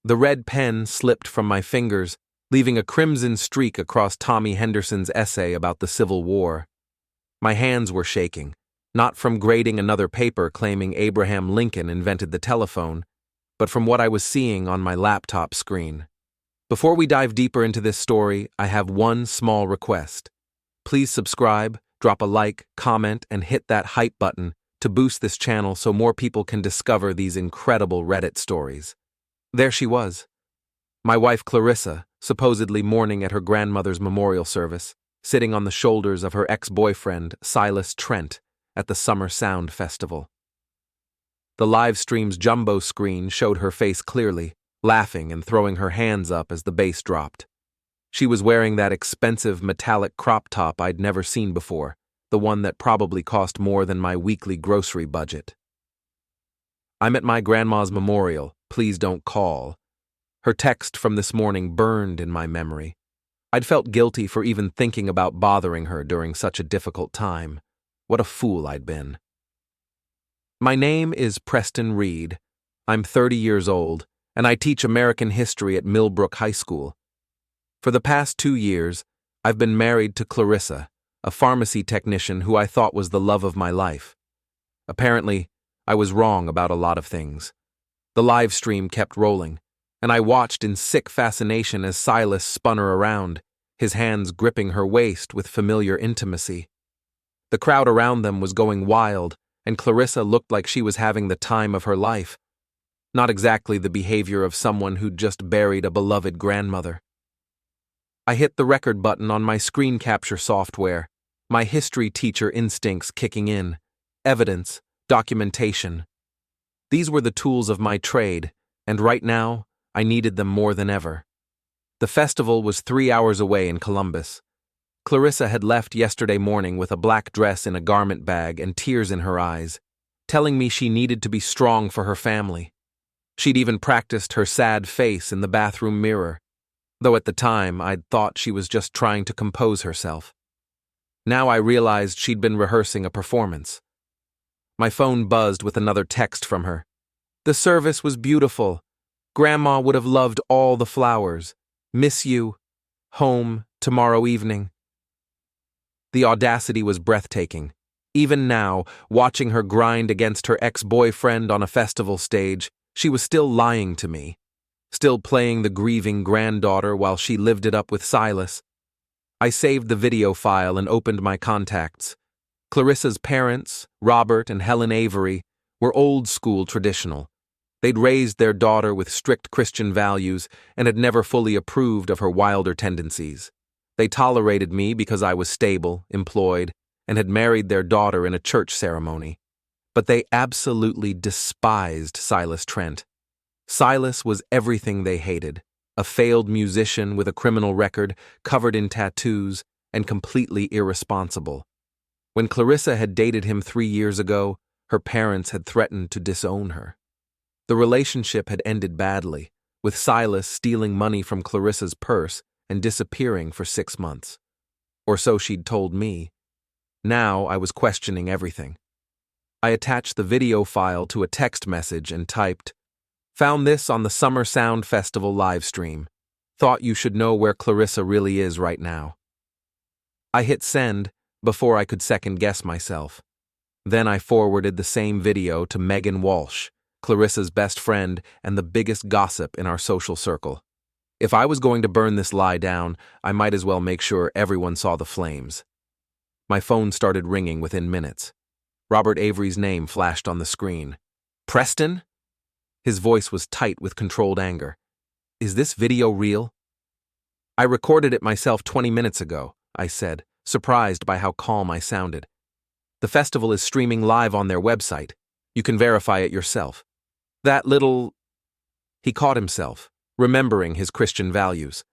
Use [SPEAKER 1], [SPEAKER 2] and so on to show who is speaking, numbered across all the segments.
[SPEAKER 1] The red pen slipped from my fingers, leaving a crimson streak across Tommy Henderson's essay about the Civil War. My hands were shaking, not from grading another paper claiming Abraham Lincoln invented the telephone, but from what I was seeing on my laptop screen. Before we dive deeper into this story, I have one small request. Please subscribe, drop a like, comment, and hit that hype button to boost this channel so more people can discover these incredible Reddit stories. There she was, my wife Clarissa, supposedly mourning at her grandmother's memorial service, sitting on the shoulders of her ex-boyfriend, Silas Trent, at the Summer Sound Festival. The live stream's jumbo screen showed her face clearly, laughing and throwing her hands up as the bass dropped. She was wearing that expensive metallic crop top I'd never seen before, the one that probably cost more than my weekly grocery budget. "I'm at my grandma's memorial, please don't call." Her text from this morning burned in my memory. I'd felt guilty for even thinking about bothering her during such a difficult time. What a fool I'd been. My name is Preston Reed. I'm 30 years old, and I teach American history at Millbrook High School. For the past 2 years, I've been married to Clarissa, a pharmacy technician who I thought was the love of my life. Apparently, I was wrong about a lot of things. The live stream kept rolling, and I watched in sick fascination as Silas spun her around, his hands gripping her waist with familiar intimacy. The crowd around them was going wild, and Clarissa looked like she was having the time of her life. Not exactly the behavior of someone who'd just buried a beloved grandmother. I hit the record button on my screen capture software, my history teacher instincts kicking in. Evidence, documentation. These were the tools of my trade, and right now, I needed them more than ever. The festival was 3 hours away in Columbus. Clarissa had left yesterday morning with a black dress in a garment bag and tears in her eyes, telling me she needed to be strong for her family. She'd even practiced her sad face in the bathroom mirror, though at the time I'd thought she was just trying to compose herself. Now I realized she'd been rehearsing a performance. My phone buzzed with another text from her. "The service was beautiful. Grandma would have loved all the flowers. Miss you. Home tomorrow evening." The audacity was breathtaking. Even now, watching her grind against her ex-boyfriend on a festival stage, she was still lying to me, still playing the grieving granddaughter while she lived it up with Silas. I saved the video file and opened my contacts. Clarissa's parents, Robert and Helen Avery, were old-school traditional. They'd raised their daughter with strict Christian values and had never fully approved of her wilder tendencies. They tolerated me because I was stable, employed, and had married their daughter in a church ceremony. But they absolutely despised Silas Trent. Silas was everything they hated, a failed musician with a criminal record, covered in tattoos, and completely irresponsible. When Clarissa had dated him 3 years ago, her parents had threatened to disown her. The relationship had ended badly, with Silas stealing money from Clarissa's purse and disappearing for 6 months. Or so she'd told me. Now I was questioning everything. I attached the video file to a text message and typed, "Found this on the Summer Sound Festival livestream. Thought you should know where Clarissa really is right now." I hit send before I could second-guess myself. Then I forwarded the same video to Megan Walsh, Clarissa's best friend and the biggest gossip in our social circle. If I was going to burn this lie down, I might as well make sure everyone saw the flames. My phone started ringing within minutes. Robert Avery's name flashed on the screen. "Preston?" His voice was tight with controlled anger. "Is this video real?" "I recorded it myself 20 minutes ago," I said, surprised by how calm I sounded. "The festival is streaming live on their website. You can verify it yourself." "That little—" He caught himself, remembering his Christian values.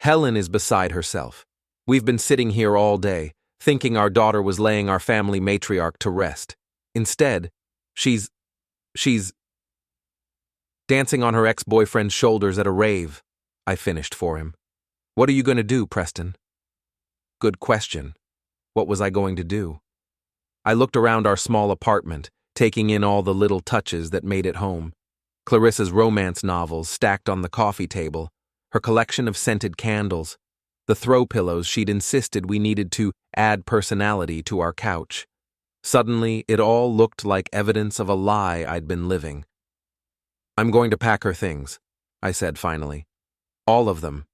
[SPEAKER 1] "Helen is beside herself. We've been sitting here all day, thinking our daughter was laying our family matriarch to rest. Instead, she's dancing on her ex-boyfriend's shoulders at a rave," I finished for him. "What are you going to do, Preston?" Good question. What was I going to do? I looked around our small apartment, taking in all the little touches that made it home. Clarissa's romance novels stacked on the coffee table, her collection of scented candles, the throw pillows she'd insisted we needed to add personality to our couch. Suddenly, it all looked like evidence of a lie I'd been living. "I'm going to pack her things," I said finally. "All of them.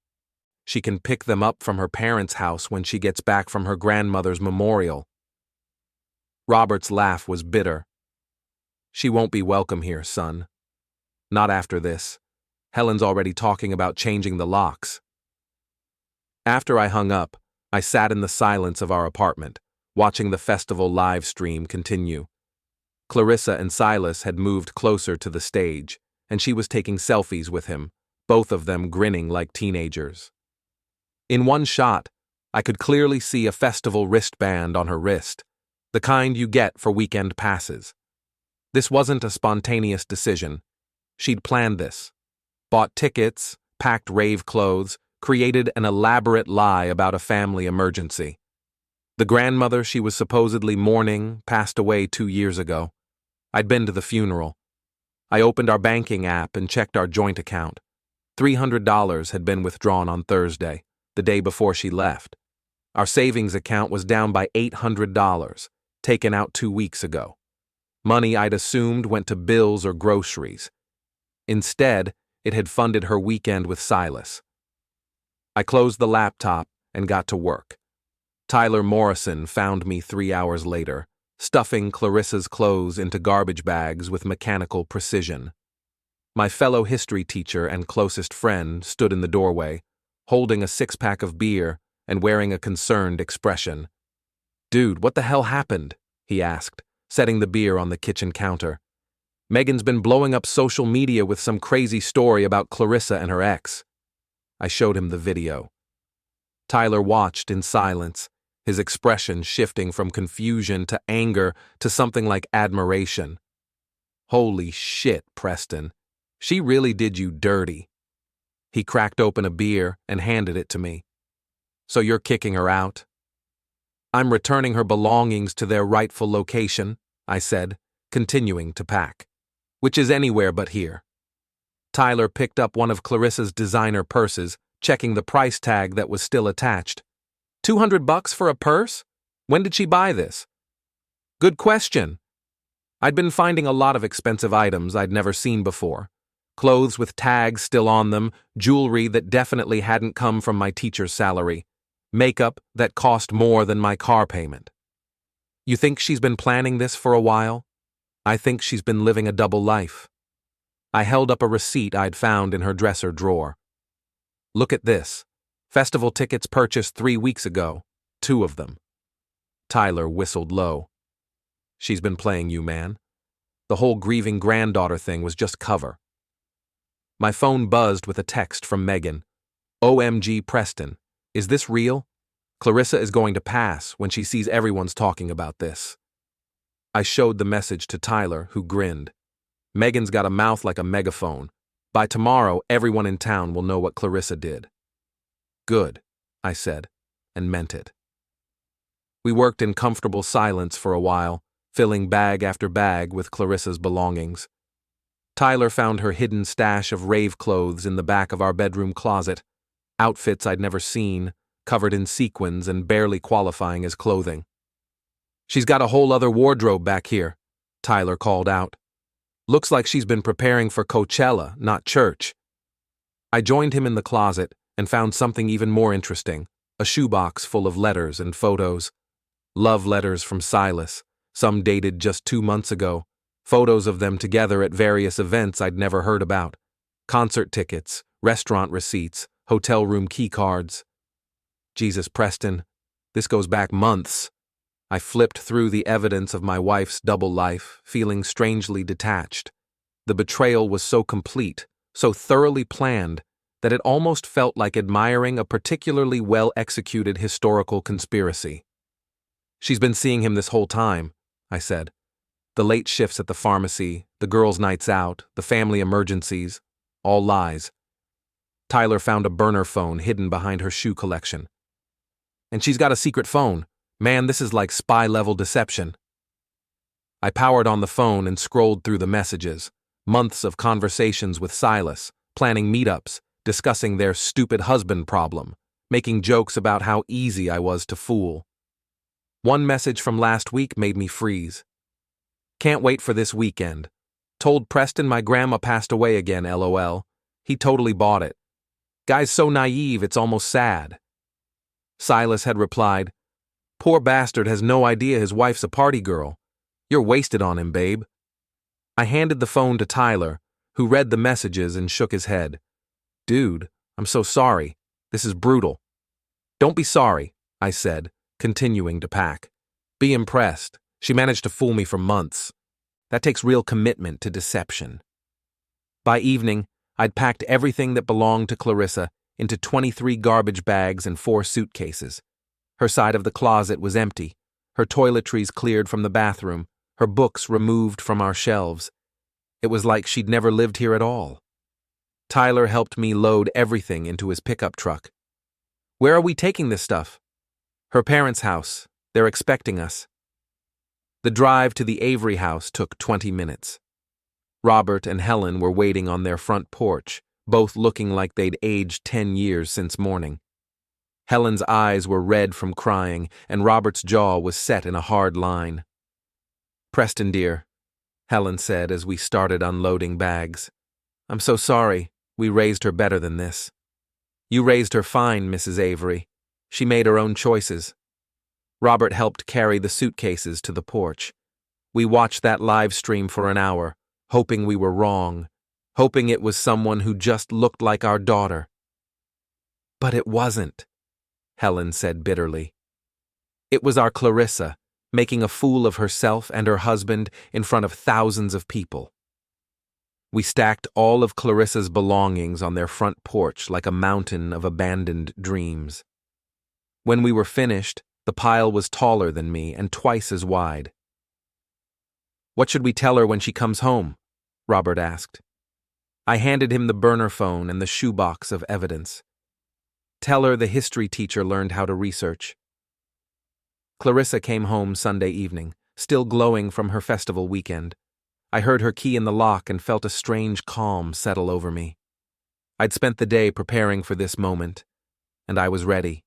[SPEAKER 1] She can pick them up from her parents' house when she gets back from her grandmother's memorial." Robert's laugh was bitter. "She won't be welcome here, son. Not after this. Helen's already talking about changing the locks." After I hung up, I sat in the silence of our apartment, watching the festival live stream continue. Clarissa and Silas had moved closer to the stage, and she was taking selfies with him, both of them grinning like teenagers. In one shot, I could clearly see a festival wristband on her wrist, the kind you get for weekend passes. This wasn't a spontaneous decision. She'd planned this, bought tickets, packed rave clothes, created an elaborate lie about a family emergency. The grandmother she was supposedly mourning passed away 2 years ago. I'd been to the funeral. I opened our banking app and checked our joint account. $300 had been withdrawn on Thursday, the day before she left. Our savings account was down by $800, taken out 2 weeks ago. Money I'd assumed went to bills or groceries. Instead, it had funded her weekend with Silas. I closed the laptop and got to work. Tyler Morrison found me 3 hours later, stuffing Clarissa's clothes into garbage bags with mechanical precision. My fellow history teacher and closest friend stood in the doorway, holding a 6-pack of beer and wearing a concerned expression. "Dude, what the hell happened?" he asked, setting the beer on the kitchen counter. "Megan's been blowing up social media with some crazy story about Clarissa and her ex." I showed him the video. Tyler watched in silence, his expression shifting from confusion to anger to something like admiration. "Holy shit, Preston. She really did you dirty." He cracked open a beer and handed it to me. "So you're kicking her out?" "I'm returning her belongings to their rightful location," I said, continuing to pack. "Which is anywhere but here." Tyler picked up one of Clarissa's designer purses, checking the price tag that was still attached. $200 for a purse? When did she buy this?" "Good question." I'd been finding a lot of expensive items I'd never seen before. Clothes with tags still on them, jewelry that definitely hadn't come from my teacher's salary, makeup that cost more than my car payment. "You think she's been planning this for a while?" "I think she's been living a double life." I held up a receipt I'd found in her dresser drawer. "Look at this. Festival tickets purchased 3 weeks ago. 2 of them." Tyler whistled low. "She's been playing you, man. The whole grieving granddaughter thing was just cover." My phone buzzed with a text from Megan. "OMG Preston, is this real? Clarissa is going to pass when she sees everyone's talking about this." I showed the message to Tyler, who grinned. "Megan's got a mouth like a megaphone. By tomorrow, everyone in town will know what Clarissa did." "Good," I said, and meant it. We worked in comfortable silence for a while, filling bag after bag with Clarissa's belongings. Tyler found her hidden stash of rave clothes in the back of our bedroom closet, outfits I'd never seen, covered in sequins and barely qualifying as clothing. "She's got a whole other wardrobe back here," Tyler called out. "Looks like she's been preparing for Coachella, not church." I joined him in the closet and found something even more interesting, a shoebox full of letters and photos. Love letters from Silas, some dated just 2 months ago, photos of them together at various events I'd never heard about, concert tickets, restaurant receipts, hotel room key cards. Jesus, Preston, this goes back months. I flipped through the evidence of my wife's double life, feeling strangely detached. The betrayal was so complete, so thoroughly planned, that it almost felt like admiring a particularly well-executed historical conspiracy. "She's been seeing him this whole time," I said. "The late shifts at the pharmacy, the girls' nights out, the family emergencies, all lies." Tyler found a burner phone hidden behind her shoe collection. "And she's got a secret phone. Man, this is like spy-level deception." I powered on the phone and scrolled through the messages, Months of conversations with Silas, planning meetups, discussing their stupid husband problem, making jokes about how easy I was to fool. One message from last week made me freeze. Can't wait for this weekend. Told Preston my grandma passed away again, LOL. He totally bought it. Guy's so naive, it's almost sad. Silas had replied, Poor bastard has no idea his wife's a party girl. You're wasted on him, babe. I handed the phone to Tyler, who read the messages and shook his head. Dude, I'm so sorry. This is brutal. Don't be sorry, I said, continuing to pack. Be impressed. She managed to fool me for months. That takes real commitment to deception. By evening, I'd packed everything that belonged to Clarissa into 23 garbage bags and 4 suitcases. Her side of the closet was empty, her toiletries cleared from the bathroom, her books removed from our shelves. It was like she'd never lived here at all. Tyler helped me load everything into his pickup truck. Where are we taking this stuff? Her parents' house. They're expecting us. The drive to the Avery house took 20 minutes. Robert and Helen were waiting on their front porch, both looking like they'd aged 10 years since morning. Helen's eyes were red from crying, and Robert's jaw was set in a hard line. Preston, dear, Helen said as we started unloading bags. I'm so sorry. We raised her better than this. You raised her fine, Mrs. Avery. She made her own choices. Robert helped carry the suitcases to the porch. We watched that live stream for an hour, hoping we were wrong, hoping it was someone who just looked like our daughter. But it wasn't, Helen said bitterly. It was our Clarissa, making a fool of herself and her husband in front of thousands of people. We stacked all of Clarissa's belongings on their front porch like a mountain of abandoned dreams. When we were finished, the pile was taller than me and twice as wide. What should we tell her when she comes home? Robert asked. I handed him the burner phone and the shoebox of evidence. Tell her the history teacher learned how to research. Clarissa came home Sunday evening, still glowing from her festival weekend. I heard her key in the lock and felt a strange calm settle over me. I'd spent the day preparing for this moment, and I was ready.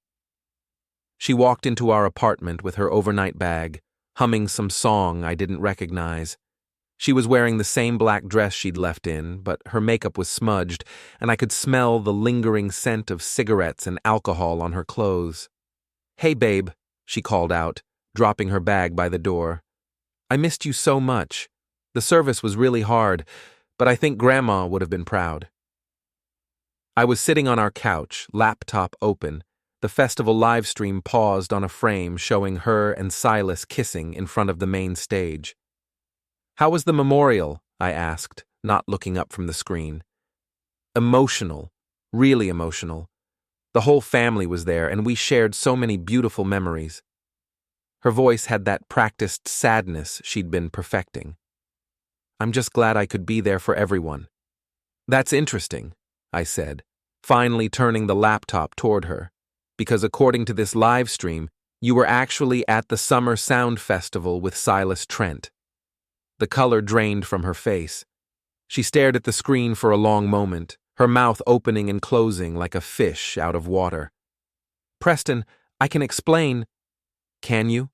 [SPEAKER 1] She walked into our apartment with her overnight bag, humming some song I didn't recognize. She was wearing the same black dress she'd left in, but her makeup was smudged, and I could smell the lingering scent of cigarettes and alcohol on her clothes. Hey, babe, she called out, dropping her bag by the door. I missed you so much. The service was really hard, but I think Grandma would have been proud. I was sitting on our couch, laptop open. The festival livestream paused on a frame showing her and Silas kissing in front of the main stage. How was the memorial? I asked, not looking up from the screen. Emotional, really emotional. The whole family was there, and we shared so many beautiful memories. Her voice had that practiced sadness she'd been perfecting. I'm just glad I could be there for everyone. That's interesting, I said, finally turning the laptop toward her, because according to this live stream, you were actually at the Summer Sound Festival with Silas Trent. The color drained from her face. She stared at the screen for a long moment, her mouth opening and closing like a fish out of water. Preston, I can explain. Can you?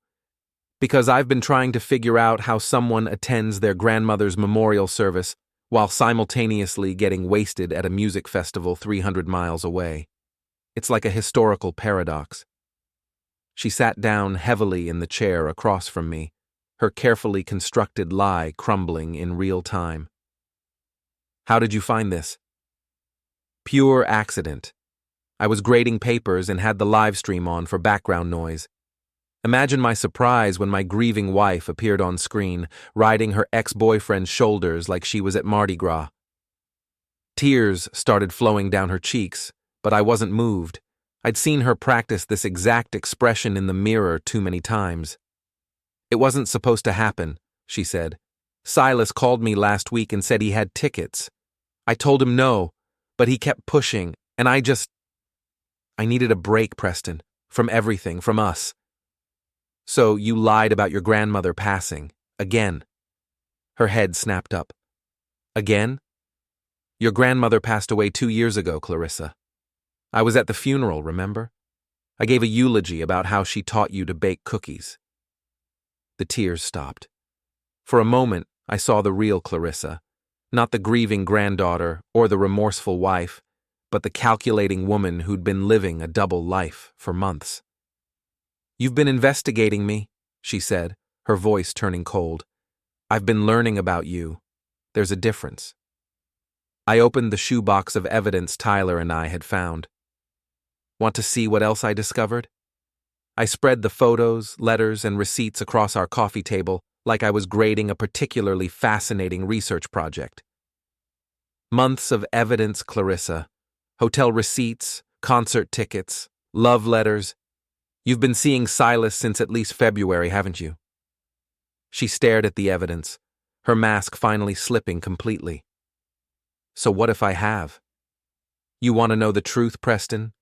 [SPEAKER 1] Because I've been trying to figure out how someone attends their grandmother's memorial service while simultaneously getting wasted at a music festival 300 miles away. It's like a historical paradox. She sat down heavily in the chair across from me, her carefully constructed lie crumbling in real time. How did you find this? Pure accident. I was grading papers and had the live stream on for background noise. Imagine my surprise when my grieving wife appeared on screen, riding her ex-boyfriend's shoulders like she was at Mardi Gras. Tears started flowing down her cheeks, but I wasn't moved. I'd seen her practice this exact expression in the mirror too many times. It wasn't supposed to happen, she said. Silas called me last week and said he had tickets. I told him no, but he kept pushing, and I needed a break, Preston, from everything, from us. So you lied about your grandmother passing, again. Her head snapped up. Again? Your grandmother passed away 2 years ago, Clarissa. I was at the funeral, remember? I gave a eulogy about how she taught you to bake cookies. The tears stopped. For a moment, I saw the real Clarissa, not the grieving granddaughter or the remorseful wife, but the calculating woman who'd been living a double life for months. "You've been investigating me," she said, her voice turning cold. "I've been learning about you. There's a difference." I opened the shoebox of evidence Tyler and I had found. Want to see what else I discovered? I spread the photos, letters, and receipts across our coffee table like I was grading a particularly fascinating research project. Months of evidence, Clarissa. Hotel receipts, concert tickets, love letters. You've been seeing Silas since at least February, haven't you? She stared at the evidence, her mask finally slipping completely. So what if I have? You want to know the truth, Preston?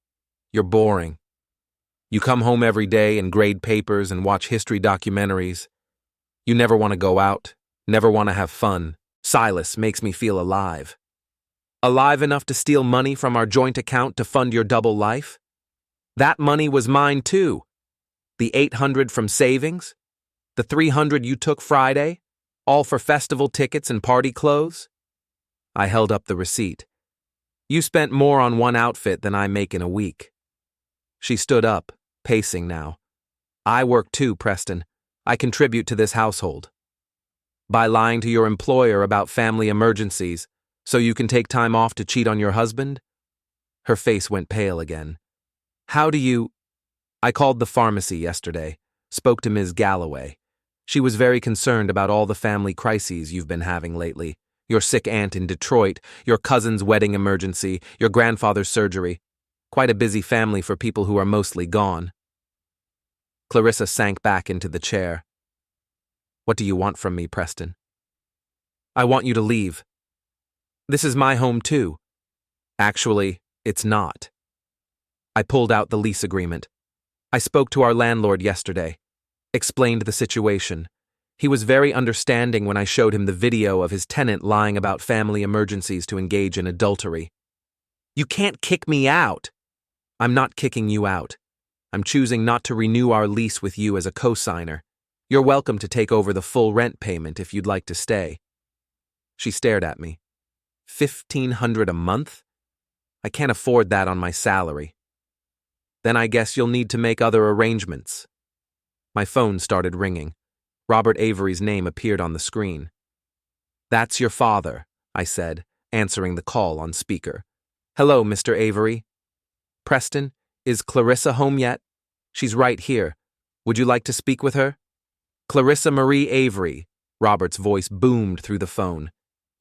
[SPEAKER 1] You're boring. You come home every day and grade papers and watch history documentaries. You never want to go out, never want to have fun. Silas makes me feel alive. Alive enough to steal money from our joint account to fund your double life? That money was mine too. The $800 from savings? The $300 you took Friday? All for festival tickets and party clothes? I held up the receipt. You spent more on one outfit than I make in a week. She stood up, pacing now. I work too, Preston. I contribute to this household. By lying to your employer about family emergencies, so you can take time off to cheat on your husband? Her face went pale again. How do you... I called the pharmacy yesterday, spoke to Ms. Galloway. She was very concerned about all the family crises you've been having lately. Your sick aunt in Detroit, your cousin's wedding emergency, your grandfather's surgery. Quite a busy family for people who are mostly gone. Clarissa sank back into the chair. What do you want from me, Preston? I want you to leave. This is my home too. Actually, it's not. I pulled out the lease agreement. I spoke to our landlord yesterday, explained the situation. He was very understanding when I showed him the video of his tenant lying about family emergencies to engage in adultery. You can't kick me out. I'm not kicking you out. I'm choosing not to renew our lease with you as a co-signer. You're welcome to take over the full rent payment if you'd like to stay. She stared at me. $1,500 a month? I can't afford that on my salary. Then I guess you'll need to make other arrangements. My phone started ringing. Robert Avery's name appeared on the screen. That's your father, I said, answering the call on speaker. Hello, Mr. Avery. Preston, is Clarissa home yet? She's right here. Would you like to speak with her? Clarissa Marie Avery, Robert's voice boomed through the phone.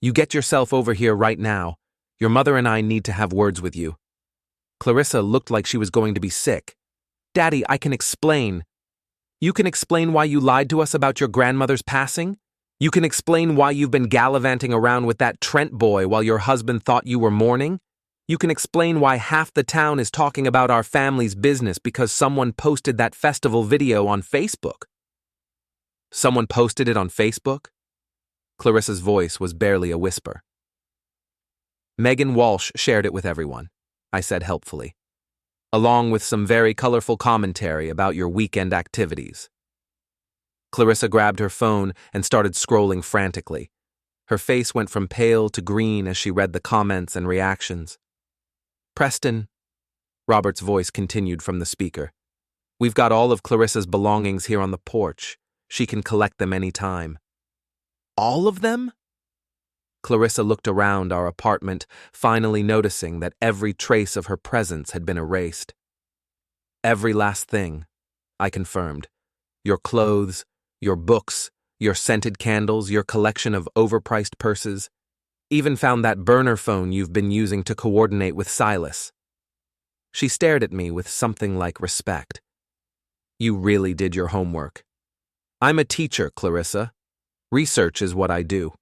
[SPEAKER 1] You get yourself over here right now. Your mother and I need to have words with you. Clarissa looked like she was going to be sick. Daddy, I can explain. You can explain why you lied to us about your grandmother's passing? You can explain why you've been gallivanting around with that Trent boy while your husband thought you were mourning? You can explain why half the town is talking about our family's business because someone posted that festival video on Facebook. Someone posted it on Facebook? Clarissa's voice was barely a whisper. Megan Walsh shared it with everyone, I said helpfully, along with some very colorful commentary about your weekend activities. Clarissa grabbed her phone and started scrolling frantically. Her face went from pale to green as she read the comments and reactions. Preston, Robert's voice continued from the speaker. We've got all of Clarissa's belongings here on the porch. She can collect them any time. All of them? Clarissa looked around our apartment, finally noticing that every trace of her presence had been erased. Every last thing, I confirmed. Your clothes, your books, your scented candles, your collection of overpriced purses. Even found that burner phone you've been using to coordinate with Silas. She stared at me with something like respect. You really did your homework. I'm a teacher, Clarissa. Research is what I do.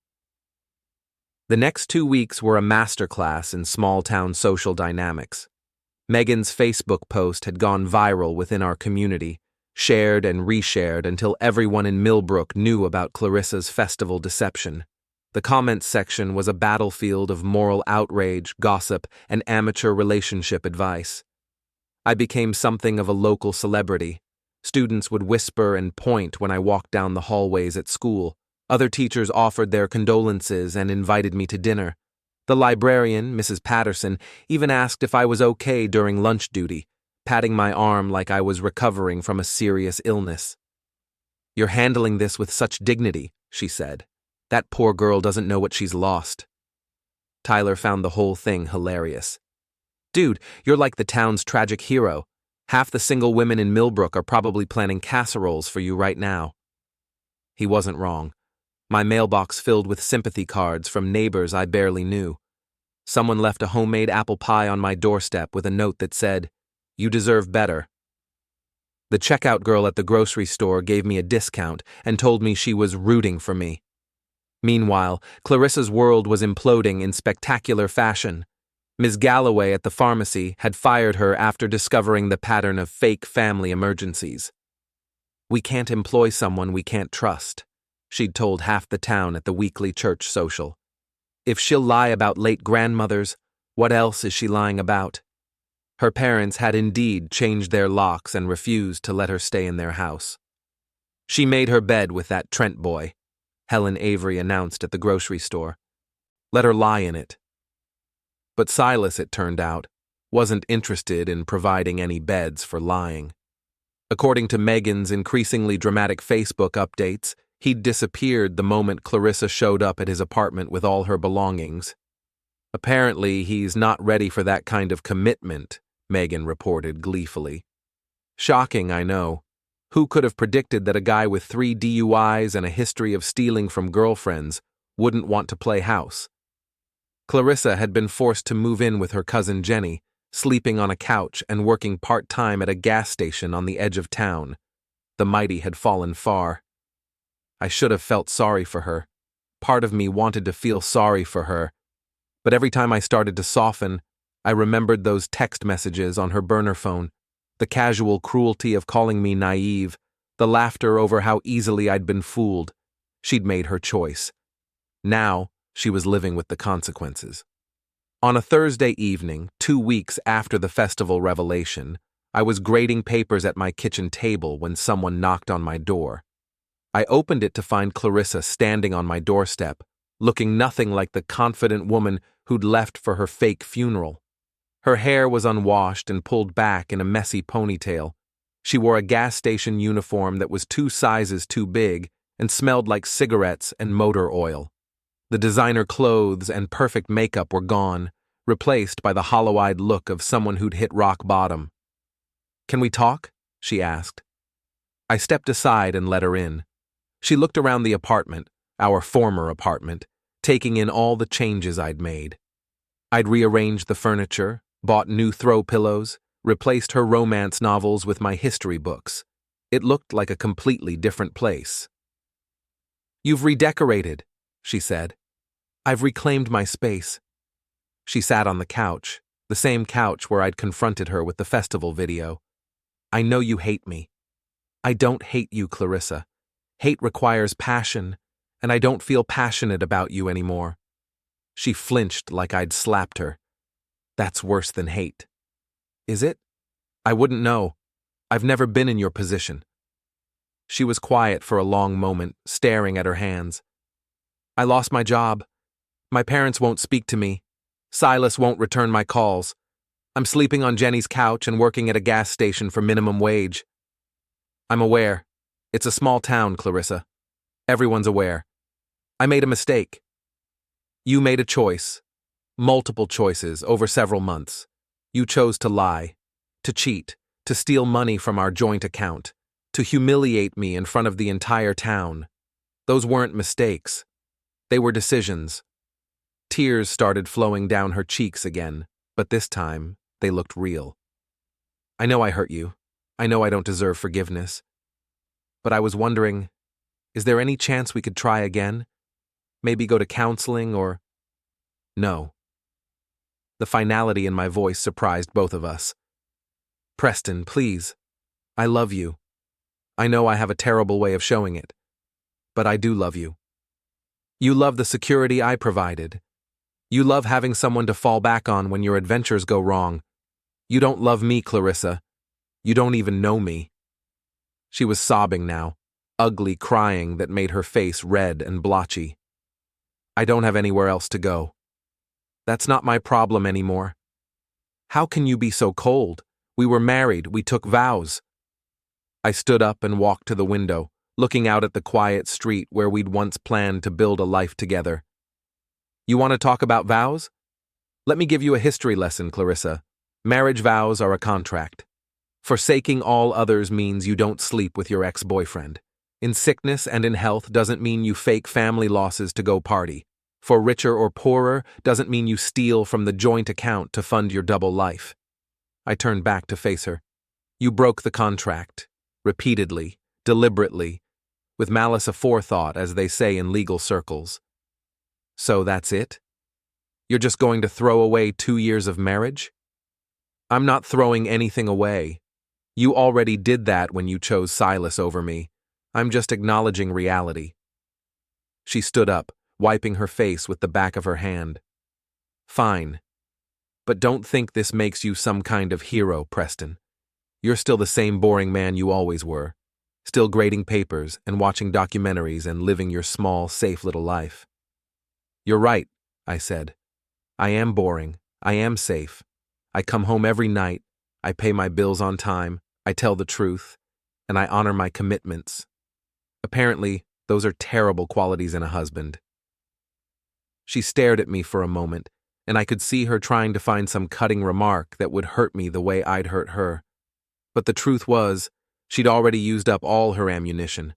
[SPEAKER 1] The next 2 weeks were a masterclass in small-town social dynamics. Megan's Facebook post had gone viral within our community, shared and reshared until everyone in Millbrook knew about Clarissa's festival deception. The comments section was a battlefield of moral outrage, gossip, and amateur relationship advice. I became something of a local celebrity. Students would whisper and point when I walked down the hallways at school. Other teachers offered their condolences and invited me to dinner. The librarian, Mrs. Patterson, even asked if I was okay during lunch duty, patting my arm like I was recovering from a serious illness. "You're handling this with such dignity," she said. "That poor girl doesn't know what she's lost." Tyler found the whole thing hilarious. "Dude, you're like the town's tragic hero. Half the single women in Millbrook are probably planning casseroles for you right now." He wasn't wrong. My mailbox filled with sympathy cards from neighbors I barely knew. Someone left a homemade apple pie on my doorstep with a note that said, "You deserve better." The checkout girl at the grocery store gave me a discount and told me she was rooting for me. Meanwhile, Clarissa's world was imploding in spectacular fashion. Ms. Galloway at the pharmacy had fired her after discovering the pattern of fake family emergencies. "We can't employ someone we can't trust," she'd told half the town at the weekly church social. "If she'll lie about late grandmothers, what else is she lying about?" Her parents had indeed changed their locks and refused to let her stay in their house. "She made her bed with that Trent boy," Helen Avery announced at the grocery store. "Let her lie in it." But Silas, it turned out, wasn't interested in providing any beds for lying. According to Megan's increasingly dramatic Facebook updates, he'd disappeared the moment Clarissa showed up at his apartment with all her belongings. "Apparently, he's not ready for that kind of commitment," Megan reported gleefully. Shocking, I know. Who could have predicted that a guy with 3 DUIs and a history of stealing from girlfriends wouldn't want to play house? Clarissa had been forced to move in with her cousin Jenny, sleeping on a couch and working part-time at a gas station on the edge of town. The mighty had fallen far. I should have felt sorry for her. Part of me wanted to feel sorry for her. But every time I started to soften, I remembered those text messages on her burner phone, the casual cruelty of calling me naive, the laughter over how easily I'd been fooled. She'd made her choice. Now, she was living with the consequences. On a Thursday evening, 2 weeks after the festival revelation, I was grading papers at my kitchen table when someone knocked on my door. I opened it to find Clarissa standing on my doorstep, looking nothing like the confident woman who'd left for her fake funeral. Her hair was unwashed and pulled back in a messy ponytail. She wore a gas station uniform that was 2 sizes too big and smelled like cigarettes and motor oil. The designer clothes and perfect makeup were gone, replaced by the hollow-eyed look of someone who'd hit rock bottom. "Can we talk?" she asked. I stepped aside and let her in. She looked around the apartment, our former apartment, taking in all the changes I'd made. I'd rearranged the furniture, bought new throw pillows, replaced her romance novels with my history books. It looked like a completely different place. "You've redecorated," she said. "I've reclaimed my space." She sat on the couch, the same couch where I'd confronted her with the festival video. "I know you hate me." "I don't hate you, Clarissa. Hate requires passion, and I don't feel passionate about you anymore." She flinched like I'd slapped her. "That's worse than hate." "Is it? I wouldn't know. I've never been in your position." She was quiet for a long moment, staring at her hands. "I lost my job. My parents won't speak to me. Silas won't return my calls. I'm sleeping on Jenny's couch and working at a gas station for minimum wage." "I'm aware. It's a small town, Clarissa. Everyone's aware. I made a mistake." "You made a choice. Multiple choices over several months. You chose to lie, to cheat, to steal money from our joint account, to humiliate me in front of the entire town. Those weren't mistakes. They were decisions." Tears started flowing down her cheeks again, but this time, they looked real. "I know I hurt you. I know I don't deserve forgiveness. But I was wondering, is there any chance we could try again? Maybe go to counseling or—" "No." The finality in my voice surprised both of us. "Preston, please. I love you. I know I have a terrible way of showing it, but I do love you." You love the security I provided. You love having someone to fall back on when your adventures go wrong. You don't love me, Clarissa. You don't even know me." She was sobbing now, ugly crying that made her face red and blotchy. "I don't have anywhere else to go. That's not my problem anymore. How can you be so cold? We were married, we took vows." I stood up and walked to the window, looking out at the quiet street where we'd once planned to build a life together. "You want to talk about vows? Let me give you a history lesson, Clarissa. Marriage vows are a contract. Forsaking all others means you don't sleep with your ex-boyfriend. In sickness and in health doesn't mean you fake family losses to go party. For richer or poorer doesn't mean you steal from the joint account to fund your double life." I turned back to face her. "You broke the contract. Repeatedly, deliberately, with malice aforethought, as they say in legal circles. So that's it? You're just going to throw away 2 years of marriage?" "I'm not throwing anything away. You already did that when you chose Silas over me. I'm just acknowledging reality." She stood up, wiping her face with the back of her hand. "Fine. But don't think this makes you some kind of hero, Preston. You're still the same boring man you always were, still grading papers and watching documentaries and living your small, safe little life." "You're right," I said. "I am boring. I am safe. I come home every night. I pay my bills on time. I tell the truth. And I honor my commitments. Apparently, those are terrible qualities in a husband." She stared at me for a moment, and I could see her trying to find some cutting remark that would hurt me the way I'd hurt her. But the truth was, she'd already used up all her ammunition.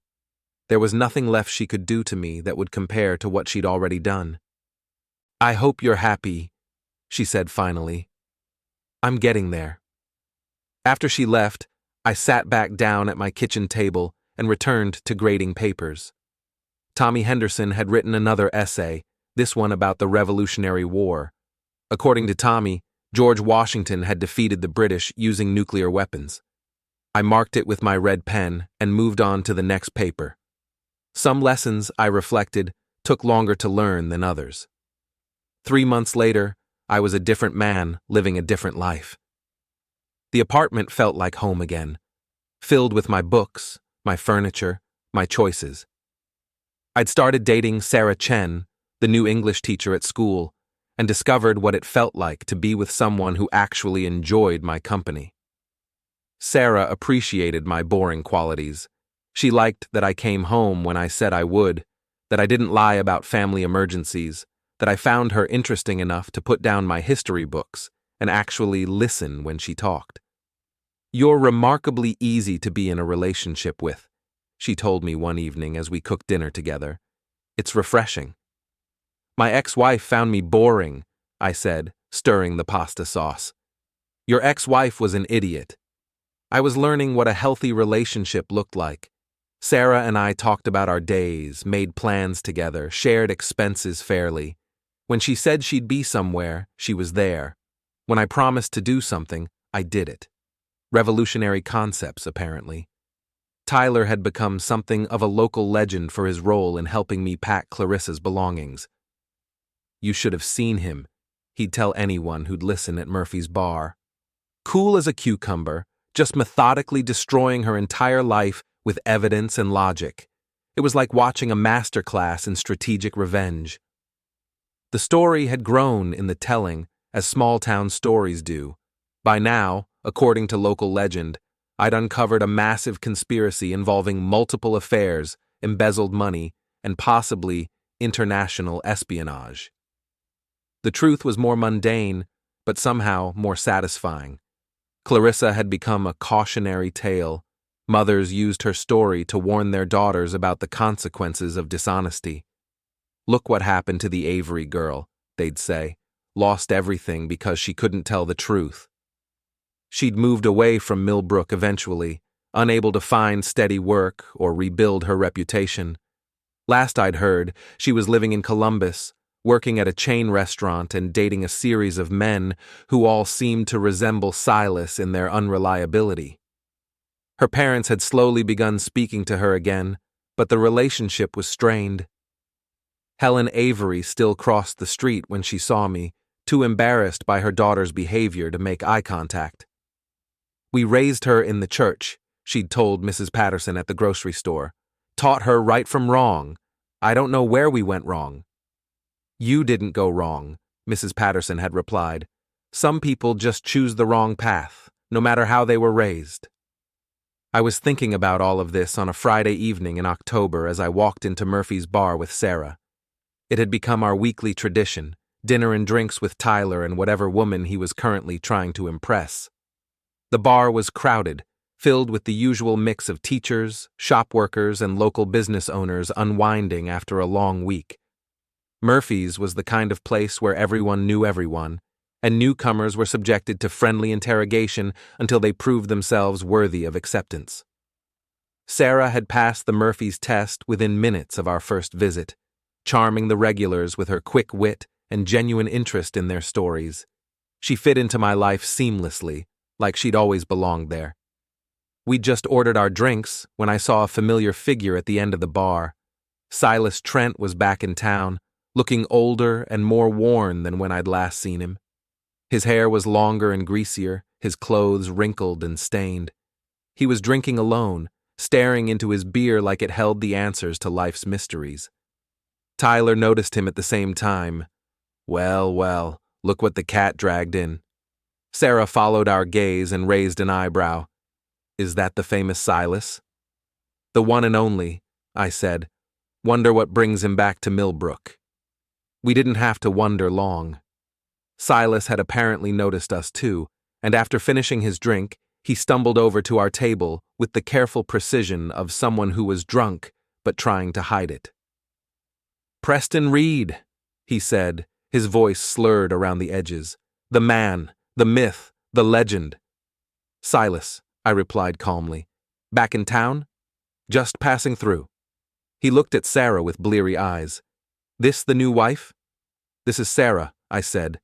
[SPEAKER 1] There was nothing left she could do to me that would compare to what she'd already done. "I hope you're happy," she said finally. "I'm getting there." After she left, I sat back down at my kitchen table and returned to grading papers. Tommy Henderson had written another essay, this one about the Revolutionary War. According to Tommy, George Washington had defeated the British using nuclear weapons. I marked it with my red pen and moved on to the next paper. Some lessons, I reflected, took longer to learn than others. 3 months later, I was a different man living a different life. The apartment felt like home again, filled with my books, my furniture, my choices. I'd started dating Sarah Chen, the new English teacher at school, and discovered what it felt like to be with someone who actually enjoyed my company. Sarah appreciated my boring qualities. She liked that I came home when I said I would, that I didn't lie about family emergencies, that I found her interesting enough to put down my history books and actually listen when she talked. "You're remarkably easy to be in a relationship with," she told me one evening as we cooked dinner together. "It's refreshing." "My ex-wife found me boring," I said, stirring the pasta sauce. "Your ex-wife was an idiot." I was learning what a healthy relationship looked like. Sarah and I talked about our days, made plans together, shared expenses fairly. When she said she'd be somewhere, she was there. When I promised to do something, I did it. Revolutionary concepts, apparently. Tyler had become something of a local legend for his role in helping me pack Clarissa's belongings. "You should have seen him," he'd tell anyone who'd listen at Murphy's bar. Cool as a cucumber, just methodically destroying her entire life with evidence and logic. It was like watching a masterclass in strategic revenge. The story had grown in the telling, as small-town stories do. By now, according to local legend, I'd uncovered a massive conspiracy involving multiple affairs, embezzled money, and possibly international espionage. The truth was more mundane, but somehow more satisfying. Clarissa had become a cautionary tale. Mothers used her story to warn their daughters about the consequences of dishonesty. "Look what happened to the Avery girl," they'd say. "Lost everything because she couldn't tell the truth." She'd moved away from Millbrook eventually, unable to find steady work or rebuild her reputation. Last I'd heard, she was living in Columbus, working at a chain restaurant and dating a series of men who all seemed to resemble Silas in their unreliability. Her parents had slowly begun speaking to her again, but the relationship was strained. Helen Avery still crossed the street when she saw me, too embarrassed by her daughter's behavior to make eye contact. "We raised her in the church," she'd told Mrs. Patterson at the grocery store. "Taught her right from wrong. I don't know where we went wrong." "You didn't go wrong," Mrs. Patterson had replied. "Some people just choose the wrong path, no matter how they were raised." I was thinking about all of this on a Friday evening in October as I walked into Murphy's bar with Sarah. It had become our weekly tradition, dinner and drinks with Tyler and whatever woman he was currently trying to impress. The bar was crowded, filled with the usual mix of teachers, shop workers, and local business owners unwinding after a long week. Murphy's was the kind of place where everyone knew everyone, and newcomers were subjected to friendly interrogation until they proved themselves worthy of acceptance. Sarah had passed the Murphy's test within minutes of our first visit, charming the regulars with her quick wit and genuine interest in their stories. She fit into my life seamlessly, like she'd always belonged there. We'd just ordered our drinks when I saw a familiar figure at the end of the bar. Silas Trent was back in town, looking older and more worn than when I'd last seen him. His hair was longer and greasier, his clothes wrinkled and stained. He was drinking alone, staring into his beer like it held the answers to life's mysteries. Tyler noticed him at the same time. "Well, well, look what the cat dragged in." Sarah followed our gaze and raised an eyebrow. "Is that the famous Silas?" "The one and only," I said. "Wonder what brings him back to Millbrook." We didn't have to wonder long. Silas had apparently noticed us too, and after finishing his drink, he stumbled over to our table with the careful precision of someone who was drunk but trying to hide it. "Preston Reed," he said, his voice slurred around the edges. "The man, the myth, the legend." "Silas," I replied calmly. "Back in town?" "Just passing through." He looked at Sarah with bleary eyes. "This the new wife?" "This is Sarah," I said.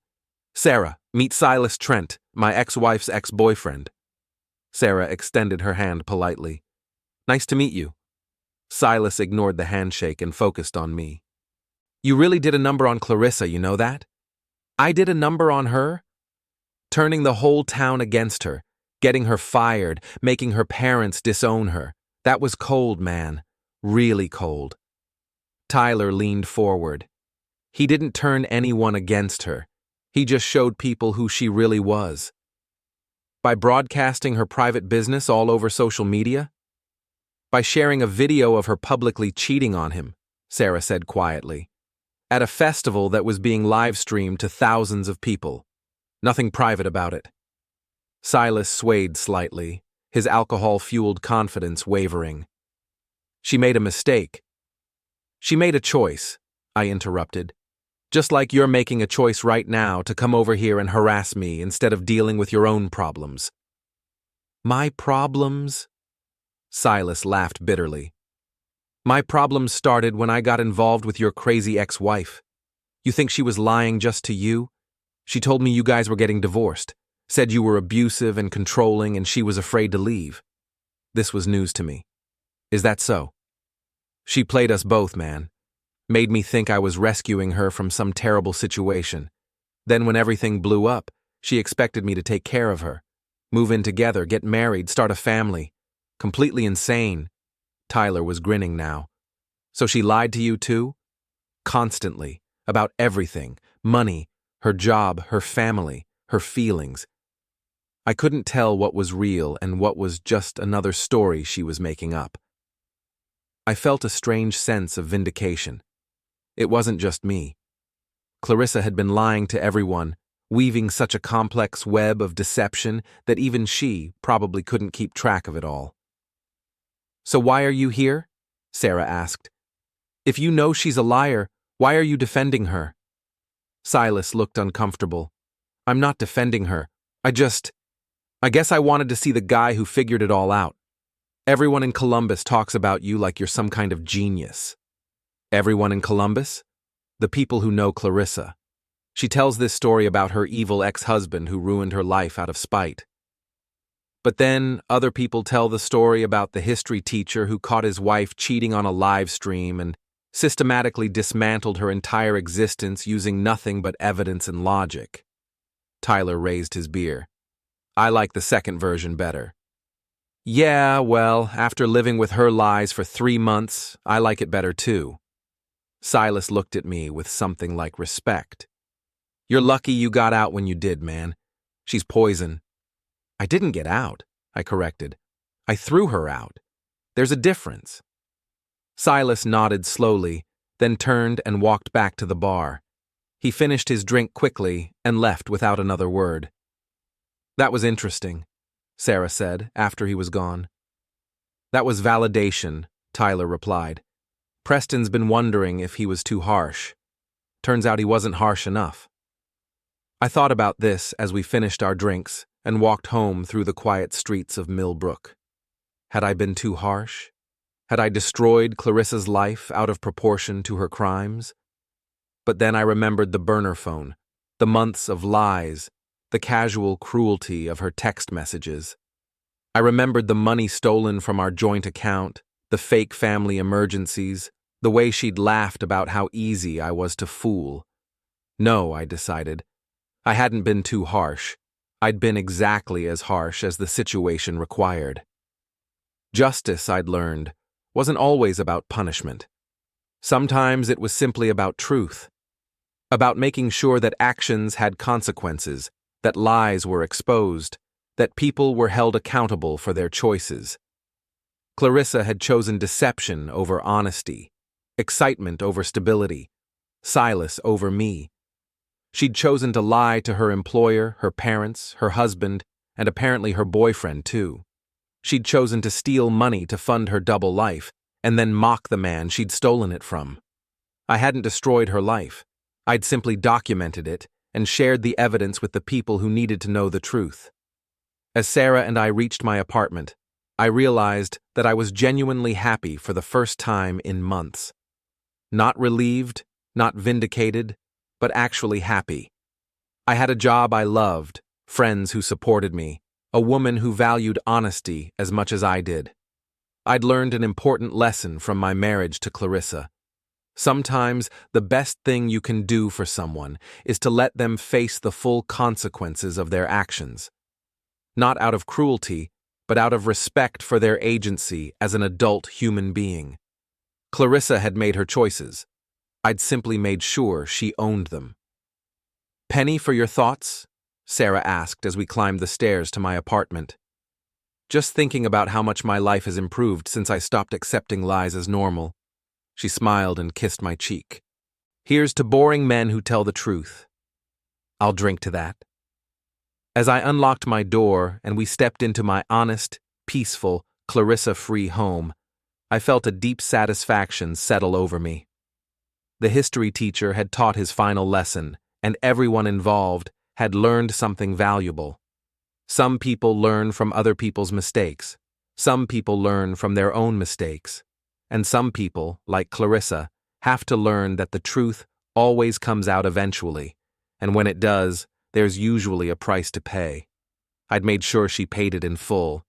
[SPEAKER 1] "Sarah, meet Silas Trent, my ex-wife's ex-boyfriend." Sarah extended her hand politely. "Nice to meet you." Silas ignored the handshake and focused on me. "You really did a number on Clarissa, you know that?" "I did a number on her?" "Turning the whole town against her, getting her fired, making her parents disown her. That was cold, man. Really cold." Tyler leaned forward. "He didn't turn anyone against her. He just showed people who she really was." "By broadcasting her private business all over social media?" "By sharing a video of her publicly cheating on him," Sarah said quietly. "At a festival that was being live-streamed to thousands of people. Nothing private about it." Silas swayed slightly, his alcohol-fueled confidence wavering. "She made a mistake." "She made a choice," I interrupted. "Just like you're making a choice right now to come over here and harass me instead of dealing with your own problems." "My problems?" Silas laughed bitterly. "My problems started when I got involved with your crazy ex-wife. You think she was lying just to you? She told me you guys were getting divorced, said you were abusive and controlling and she was afraid to leave. This was news to me. Is that so? She played us both, man. Made me think I was rescuing her from some terrible situation. Then when everything blew up, she expected me to take care of her. Move in together, get married, start a family. Completely insane." Tyler was grinning now. "So she lied to you too?" "Constantly. About everything. Money, her job, her family, her feelings. I couldn't tell what was real and what was just another story she was making up." I felt a strange sense of vindication. It wasn't just me. Clarissa had been lying to everyone, weaving such a complex web of deception that even she probably couldn't keep track of it all. "So why are you here?" Sarah asked. "If you know she's a liar, why are you defending her?" Silas looked uncomfortable. "I'm not defending her. I guess I wanted to see the guy who figured it all out. Everyone in Columbus talks about you like you're some kind of genius." "Everyone in Columbus?" "The people who know Clarissa. She tells this story about her evil ex-husband who ruined her life out of spite. But then other people tell the story about the history teacher who caught his wife cheating on a live stream, and systematically dismantled her entire existence using nothing but evidence and logic. Tyler raised his beer. I like the second version better. Yeah, well, after living with her lies for 3 months, I like it better too. Silas looked at me with something like respect. You're lucky you got out when you did, man. She's poison. I didn't get out, I corrected. I threw her out. There's a difference. Silas nodded slowly, then turned and walked back to the bar. He finished his drink quickly and left without another word. That was interesting, Sarah said after he was gone. That was validation, Tyler replied. Preston's been wondering if he was too harsh. Turns out he wasn't harsh enough. I thought about this as we finished our drinks and walked home through the quiet streets of Millbrook. Had I been too harsh? Had I destroyed Clarissa's life out of proportion to her crimes? But then I remembered the burner phone, the months of lies, the casual cruelty of her text messages. I remembered the money stolen from our joint account, the fake family emergencies, the way she'd laughed about how easy I was to fool. No, I decided. I hadn't been too harsh. I'd been exactly as harsh as the situation required. Justice, I'd learned, wasn't always about punishment. Sometimes it was simply about truth, about making sure that actions had consequences, that lies were exposed, that people were held accountable for their choices. Clarissa had chosen deception over honesty, excitement over stability, Silas over me. She'd chosen to lie to her employer, her parents, her husband, and apparently her boyfriend too. She'd chosen to steal money to fund her double life, and then mock the man she'd stolen it from. I hadn't destroyed her life. I'd simply documented it and shared the evidence with the people who needed to know the truth. As Sarah and I reached my apartment, I realized that I was genuinely happy for the first time in months. Not relieved, not vindicated, but actually happy. I had a job I loved, friends who supported me, a woman who valued honesty as much as I did. I'd learned an important lesson from my marriage to Clarissa. Sometimes the best thing you can do for someone is to let them face the full consequences of their actions. Not out of cruelty, but out of respect for their agency as an adult human being. Clarissa had made her choices. I'd simply made sure she owned them. Penny for your thoughts? Sarah asked as we climbed the stairs to my apartment. Just thinking about how much my life has improved since I stopped accepting lies as normal. She smiled and kissed my cheek. Here's to boring men who tell the truth. I'll drink to that. As I unlocked my door and we stepped into my honest, peaceful, Clarissa-free home, I felt a deep satisfaction settle over me. The history teacher had taught his final lesson, and everyone involved had learned something valuable. Some people learn from other people's mistakes. Some people learn from their own mistakes. And some people, like Clarissa, have to learn that the truth always comes out eventually, and when it does, there's usually a price to pay. I'd made sure she paid it in full,